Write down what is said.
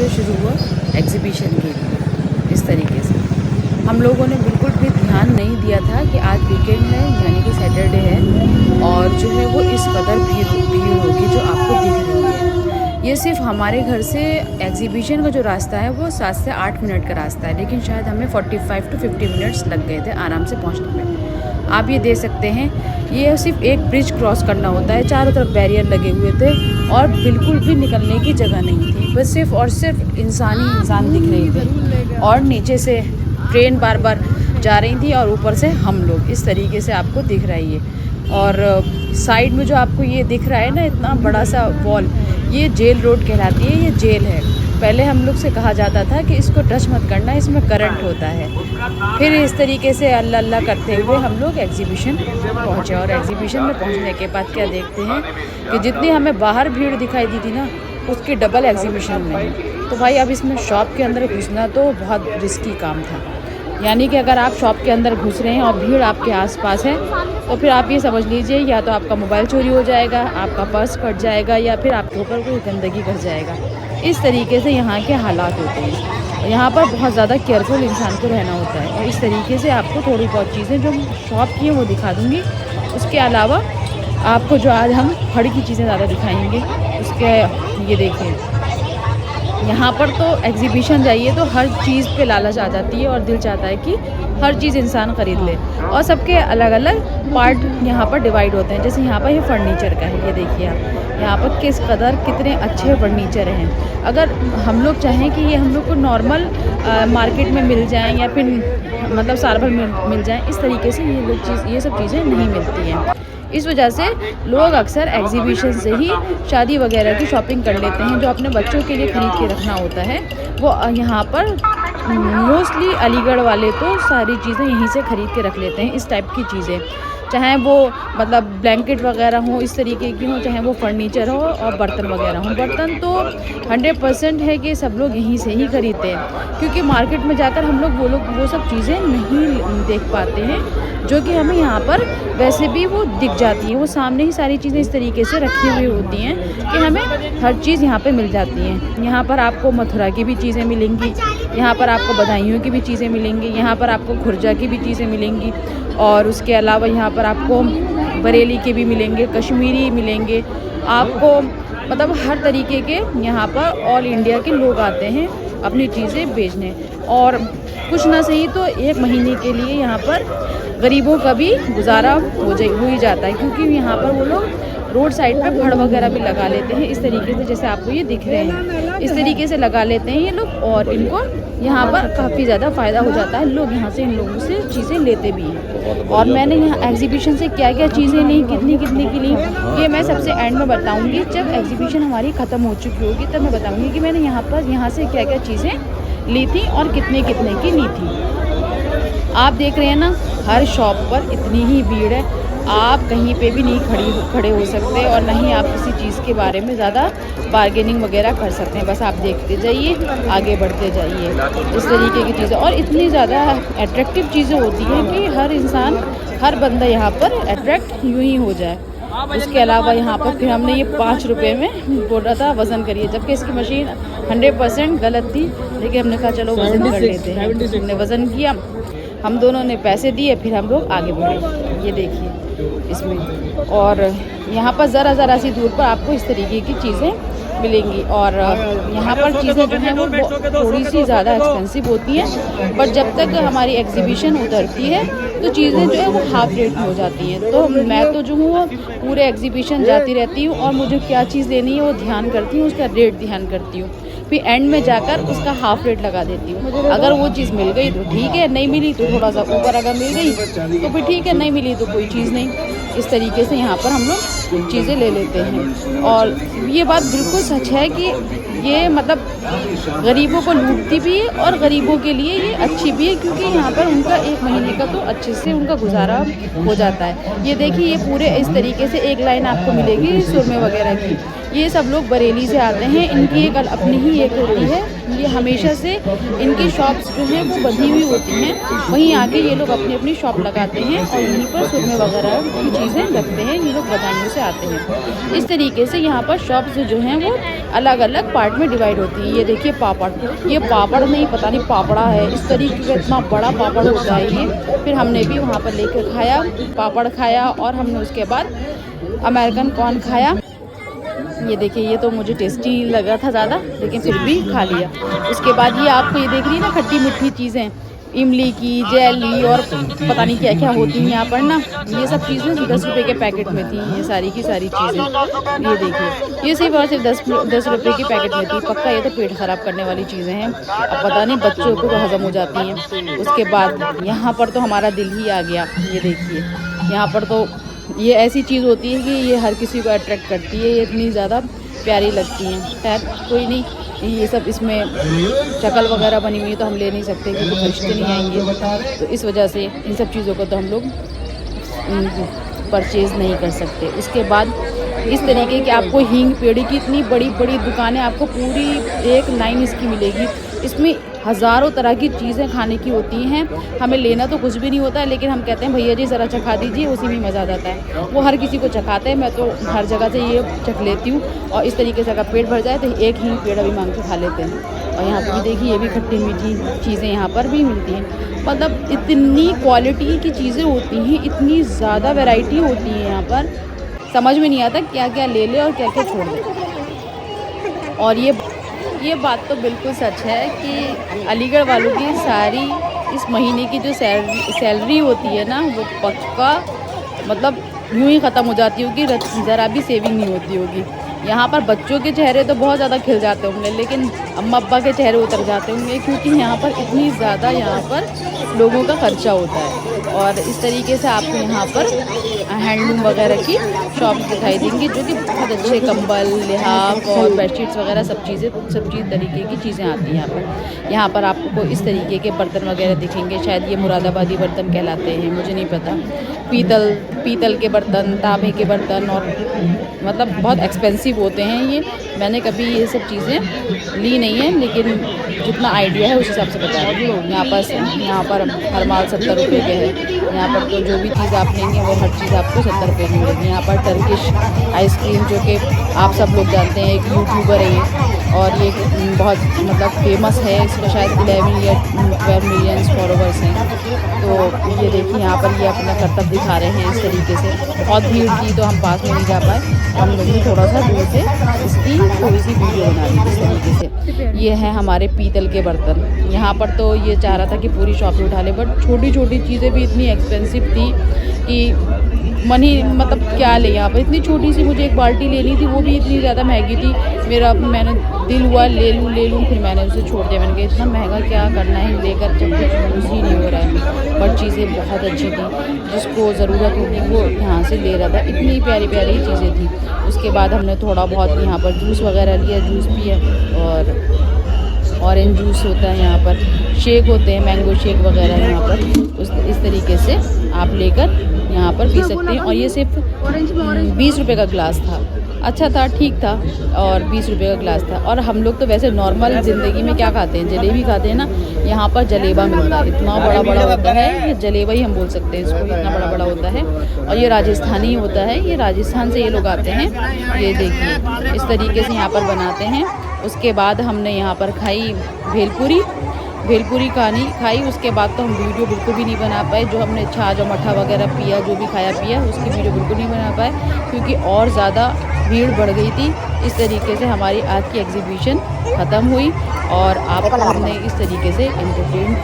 से शुरू हुआ एग्ज़िबिशन के लिए। इस तरीके से हम लोगों ने बिल्कुल भी ध्यान नहीं दिया था कि आज वीकेंड है, यानी कि सैटरडे है, और जो है वो इस कदर भीड़ होगी जो आपको दिख रही है। ये सिर्फ हमारे घर से एग्ज़िबिशन का जो रास्ता है वो 7 से 8 मिनट का रास्ता है, लेकिन शायद हमें 45 to 50 मिनट्स लग गए थे आराम से पहुंचने में। आप ये देख सकते हैं, ये सिर्फ एक ब्रिज क्रॉस करना होता है, चारों तरफ बैरियर लगे हुए थे और बिल्कुल भी निकलने की जगह नहीं थी, बस सिर्फ और सिर्फ इंसान ही इंसान दिख रहे थे, और नीचे से ट्रेन बार बार जा रही थी और ऊपर से हम लोग। इस तरीके से आपको दिख रहा है ये। और साइड में जो आपको ये दिख रहा है ना, इतना बड़ा सा वॉल, ये जेल रोड कहलाती है, ये जेल है। पहले हम लोग से कहा जाता था कि इसको टच मत करना, इसमें करंट होता है। फिर इस तरीके से अल्लाह अल्लाह करते हुए हम लोग एग्ज़िबिशन पहुँचे, और एग्ज़िबिशन में पहुँचने के बाद क्या देखते हैं कि जितनी हमें बाहर भीड़ दिखाई दी थी ना, उसकी डबल एग्ज़िबिशन में। तो भाई अब इसमें शॉप के अंदर घुसना तो बहुत रिस्की काम था। यानी कि अगर आप शॉप के अंदर घुस रहे हैं और भीड़ आपके आसपास है, तो फिर आप ये समझ लीजिए या तो आपका मोबाइल चोरी हो जाएगा, आपका पर्स फट जाएगा, या फिर आपके ऊपर कोई गंदगी घस जाएगा। इस तरीके से यहाँ के हालात होते हैं। यहाँ पर बहुत ज़्यादा केयरफुल इंसान को रहना होता है। और इस तरीके से आपको थोड़ी बहुत चीज़ें जो शॉप की हैं वो दिखा दूँगी। उसके अलावा आपको जो आज हम फड़ की चीज़ें ज़्यादा दिखाएँगे, उसके ये देखिए, यहाँ पर तो एग्ज़िबिशन जाइए तो हर चीज़ पे लालच आ जाती है और दिल चाहता है कि हर चीज़ इंसान ख़रीद ले, और सबके अलग अलग पार्ट यहाँ पर डिवाइड होते हैं। जैसे यहाँ पर ये फर्नीचर का है, ये देखिए आप यहाँ पर किस कदर कितने अच्छे फर्नीचर हैं। अगर हम लोग चाहें कि ये हम लोग को नॉर्मल मार्केट में मिल जाएँ या फिर मतलब साल भर मिल जाएँ, इस तरीके से ये सब चीज़ें नहीं मिलती हैं। इस वजह से लोग अक्सर एग्ज़िबिशन से ही शादी वगैरह की शॉपिंग कर लेते हैं। जो अपने बच्चों के लिए ख़रीद के रखना होता है वो यहाँ पर मोस्टली अलीगढ़ वाले तो सारी चीज़ें यहीं से ख़रीद के रख लेते हैं। इस टाइप की चीज़ें, चाहे वो मतलब ब्लैंकेट वगैरह हो इस तरीके की हो, चाहे वो फर्नीचर हो और बर्तन वगैरह हो। बर्तन तो 100% है कि सब लोग यहीं से ही ख़रीदते हैं, क्योंकि मार्केट में जाकर हम लोग वो सब चीज़ें नहीं देख पाते हैं जो कि हमें यहाँ पर वैसे भी वो दिख जाती है। वो सामने ही सारी चीज़ें इस तरीके से रखी हुई होती हैं कि हमें हर चीज़ यहाँ पे मिल जाती हैं। यहाँ पर आपको मथुरा की भी चीज़ें मिलेंगी, यहाँ पर आपको बदायूं की भी चीज़ें मिलेंगी, यहाँ पर आपको खुर्जा की भी चीज़ें मिलेंगी, और उसके अलावा यहाँ पर आपको बरेली के भी मिलेंगे, कश्मीरी मिलेंगे आपको। मतलब हर तरीके के यहाँ पर ऑल इंडिया के लोग आते हैं अपनी चीज़ें बेचने। और कुछ ना सही तो 1 महीने के लिए यहाँ पर गरीबों का भी गुजारा हो ही जाता है, क्योंकि यहाँ पर वो लोग रोड साइड पे फड़ वगैरह भी लगा लेते हैं। इस तरीके से जैसे आपको ये दिख रहे हैं, इस तरीके से लगा लेते हैं ये लोग, और इनको यहाँ पर काफ़ी ज़्यादा फ़ायदा हो जाता है। लोग यहाँ से इन लोगों से चीज़ें लेते भी हैं। और मैंने यहाँ एग्ज़िबिशन से क्या क्या चीज़ें ली, कितनी की ली, ये मैं सबसे एंड में बताऊँगी। जब एग्ज़िबिशन हमारी ख़त्म हो चुकी होगी तब मैं बताऊँगी कि मैंने यहाँ से क्या क्या चीज़ें ली थी और कितने की ली थी। आप देख रहे हैं ना, हर शॉप पर इतनी ही भीड़ है, आप कहीं पे भी नहीं खड़े हो सकते, और नहीं आप किसी चीज़ के बारे में ज़्यादा बार्गेनिंग वगैरह कर सकते हैं। बस आप देखते जाइए, आगे बढ़ते जाइए, इस तरीके की चीज़ें। और इतनी ज़्यादा अट्रैक्टिव चीज़ें होती हैं कि हर इंसान, हर बंदा यहाँ पर अट्रैक्ट यूँ ही हो जाए। उसके अलावा यहाँ पर फिर हमने ये 5 रुपये में बोल रहा था वज़न करिए, जबकि इसकी मशीन 100% गलत थी, लेकिन हमने कहा चलो वज़न कर लेते हैं। हमने वज़न किया, हम दोनों ने पैसे दिए, फिर हम लोग आगे बढ़े। ये देखिए इसमें, और यहाँ पर ज़रा सी दूर पर आपको इस तरीके की चीज़ें मिलेंगी। और यहाँ पर चीज़ें जो हैं वो थोड़ी सी ज़्यादा एक्सपेंसिव होती हैं, बट जब तक हमारी एग्ज़िबिशन उतरती है तो चीज़ें जो है वो हाफ रेट में हो जाती हैं। तो मैं तो जो हूँ पूरे एग्ज़िबिशन जाती रहती हूँ, और मुझे क्या चीज़ लेनी है वो ध्यान करती हूँ, उसका रेट ध्यान करती हूँ, फिर एंड में जाकर उसका हाफ रेट लगा देती हूँ। अगर वो चीज़ मिल गई तो ठीक है, नहीं मिली तो थोड़ा सा ऊपर, अगर मिल गई तो फिर ठीक है, नहीं मिली तो कोई चीज़ नहीं। इस तरीके से यहाँ पर हम लोग चीज़ें ले लेते हैं। और ये बात बिल्कुल सच है कि ये मतलब गरीबों को लूटती भी है और गरीबों के लिए ये अच्छी भी है, क्योंकि यहाँ पर उनका 1 महीने का तो अच्छे से उनका गुजारा हो जाता है। ये देखिए, ये पूरे इस तरीके से एक लाइन आपको मिलेगी सुरमे वगैरह की। ये सब लोग बरेली से आते हैं। इनकी एक अपनी ही एक होती है, ये हमेशा से इनकी शॉप्स जो हैं वो बंधी हुई होती हैं, वहीं आके ये लोग अपनी अपनी शॉप लगाते हैं और यहीं पर सुरमे वगैरह की चीज़ें रखते हैं। ये लोग बदायूं से आते हैं। इस तरीके से यहाँ पर शॉप्स जो हैं वो अलग अलग पार्ट में डिवाइड होती है। ये देखिए पापड़, ये पापड़ नहीं, पता नहीं पापड़ा है, इस तरीके का इतना बड़ा पापड़ होता है ये। फिर हमने भी वहाँ पर लेकर खाया, पापड़ खाया और हमने उसके बाद अमेरिकन कॉर्न खाया। ये देखिए, ये तो मुझे टेस्टी लगा था ज़्यादा, लेकिन फिर भी खा लिया। उसके बाद ये आपको ये देख रही है ना खट्टी मीठी चीज़ें, इमली की जेली और पता नहीं क्या क्या होती हैं यहाँ पर ना, ये सब चीज़ें 10 रुपये के पैकेट में थी। ये सारी की सारी चीज़ें ये देखिए, ये सिर्फ और सिर्फ 10 रुपये की पैकेट में थी। पक्का ये तो पेट ख़राब करने वाली चीज़ें हैं, अब पता नहीं बच्चों को हज़म हो जाती हैं। उसके बाद यहाँ पर तो हमारा दिल ही आ गया। ये देखिए, यहाँ पर तो ये ऐसी चीज़ होती है कि ये हर किसी को अट्रैक्ट करती है, ये इतनी ज़्यादा प्यारी लगती हैं। खैर कोई नहीं, ये सब इसमें शक्ल वगैरह बनी हुई है तो हम ले नहीं सकते क्योंकि फरिश्ते नहीं आएंगे, तो इस वजह से इन सब चीज़ों को तो हम लोग परचेज़ नहीं कर सकते। उसके बाद इस तरीके की आपको हींग पेड़ी की इतनी बड़ी बड़ी दुकानें आपको पूरी एक लाइन इसकी मिलेगी। इसमें हज़ारों तरह की चीज़ें खाने की होती हैं। हमें लेना तो कुछ भी नहीं होता है, लेकिन हम कहते हैं भैया जी ज़रा चखा दीजिए, उसी में मज़ा आ जाता है। वो हर किसी को चखाते हैं, मैं तो हर जगह से ये चख लेती हूँ। और इस तरीके से अगर पेट भर जाए तो एक ही पेड़ भी मांग के खा लेते हैं। और यहाँ पर भी देखिए, ये भी खट्टी मीठी चीज़ें यहाँ पर भी मिलती हैं। मतलब इतनी क्वालिटी की चीज़ें होती हैं, इतनी ज़्यादा वैरायटी होती है यहाँ पर, समझ में नहीं आता क्या क्या ले ले और क्या क्या छोड़ दे। और ये बात तो बिल्कुल सच है कि अलीगढ़ वालों की सारी इस महीने की जो सैलरी होती है ना, वो पक्का मतलब यूँ ही ख़त्म हो जाती होगी, ज़रा भी सेविंग नहीं होती होगी। यहाँ पर बच्चों के चेहरे तो बहुत ज़्यादा खिल जाते होंगे, लेकिन अम्मा अब्बा के चेहरे उतर जाते होंगे, क्योंकि यहाँ पर इतनी ज़्यादा यहाँ पर लोगों का खर्चा होता है। और इस तरीके से आपको यहाँ पर हैंडलूम वगैरह की शॉप्स दिखाई देंगी, जो कि बहुत अच्छे कंबल, लिहाफ और बेडशीट्स वगैरह सब चीज़ तरीके की चीज़ें आती हैं यहाँ पर आपको इस तरीके के बर्तन वगैरह दिखेंगे। शायद ये मुरादाबादी बर्तन कहलाते हैं, मुझे नहीं पता। पीतल के बर्तन, तांबे के बर्तन, और मतलब बहुत एक्सपेंसिव होते हैं ये। मैंने कभी ये सब चीज़ें ली नहीं है, लेकिन जितना आइडिया है उस हिसाब से बता रही हूँ। यहाँ पर हर माल 70 रुपये के है। यहाँ पर तो जो भी चीज़ आप लेंगे वो हर चीज़ आपको 70 रुपये की मिलेगी। यहाँ पर टर्किश आइसक्रीम, जो कि आप सब लोग जानते हैं, एक यूट्यूबर है ये, और ये बहुत मतलब फेमस है। इसका शायद 11 या 12 मिलियन फॉलोवर्स हैं। तो ये देखिए, यहाँ पर ये अपना करतब दिखा रहे हैं इस तरीके से। बहुत भीड़ थी तो हम पास में नहीं जा पाए, हम लोग भी थोड़ा सा दूर से इसकी थोड़ी सी वीडियो बना ली इस तरीके से। ये है हमारे पीतल के बर्तन। यहाँ पर तो ये चाह रहा था कि पूरी शॉप उठा ले, बट छोटी छोटी चीज़ें भी इतनी एक्सपेंसिव थी कि मन ही मतलब क्या ले। यहाँ पर इतनी छोटी सी मुझे एक बाल्टी लेनी थी, वो भी इतनी ज़्यादा महंगी थी। मैंने दिल हुआ ले लूँ, फिर मैंने उसे छोड़ दिया। मैंने कहा इतना महंगा क्या करना है लेकर, जब कुछ यूज़ ही नहीं हो रहा है। बट चीज़ें बहुत अच्छी थी, जिसको ज़रूरत होगी वो यहाँ से ले रहा था। इतनी प्यारी प्यारी चीज़ें थी। उसके बाद हमने थोड़ा बहुत यहाँ पर जूस वगैरह लिया, जूस पिया, और ऑरेंज जूस होता है यहाँ पर, शेक होते हैं, मैंगो शेक वगैरह यहाँ पर इस तरीके से आप लेकर यहाँ पर पी सकते हैं। और ये सिर्फ 20 रुपये का गिलास था। अच्छा था, ठीक था, और 20 रुपये का गिलास था। और हम लोग तो वैसे नॉर्मल ज़िंदगी में क्या खाते हैं, जलेबी खाते हैं ना। यहाँ पर जलेबा मिलता है, इतना बड़ा बड़ा होता है, ये जलेबा ही हम बोल सकते हैं इसको, इतना बड़ा बड़ा होता है। और ये राजस्थानी होता है, ये राजस्थान से ये लोग आते हैं। ये देखिए, इस तरीके से यहाँ पर बनाते हैं। उसके बाद हमने यहाँ पर खाई भेलपूरी खाई। उसके बाद तो हम वीडियो बिल्कुल भी नहीं बना पाए। जो हमने छाछ और मट्ठा वगैरह पिया, जो भी खाया पिया, उसकी वीडियो बिल्कुल नहीं बना पाए, क्योंकि और ज़्यादा भीड़ बढ़ गई थी। इस तरीके से हमारी आज की एग्जीबिशन ख़त्म हुई और आपको हमने इस तरीके से एंटरटेन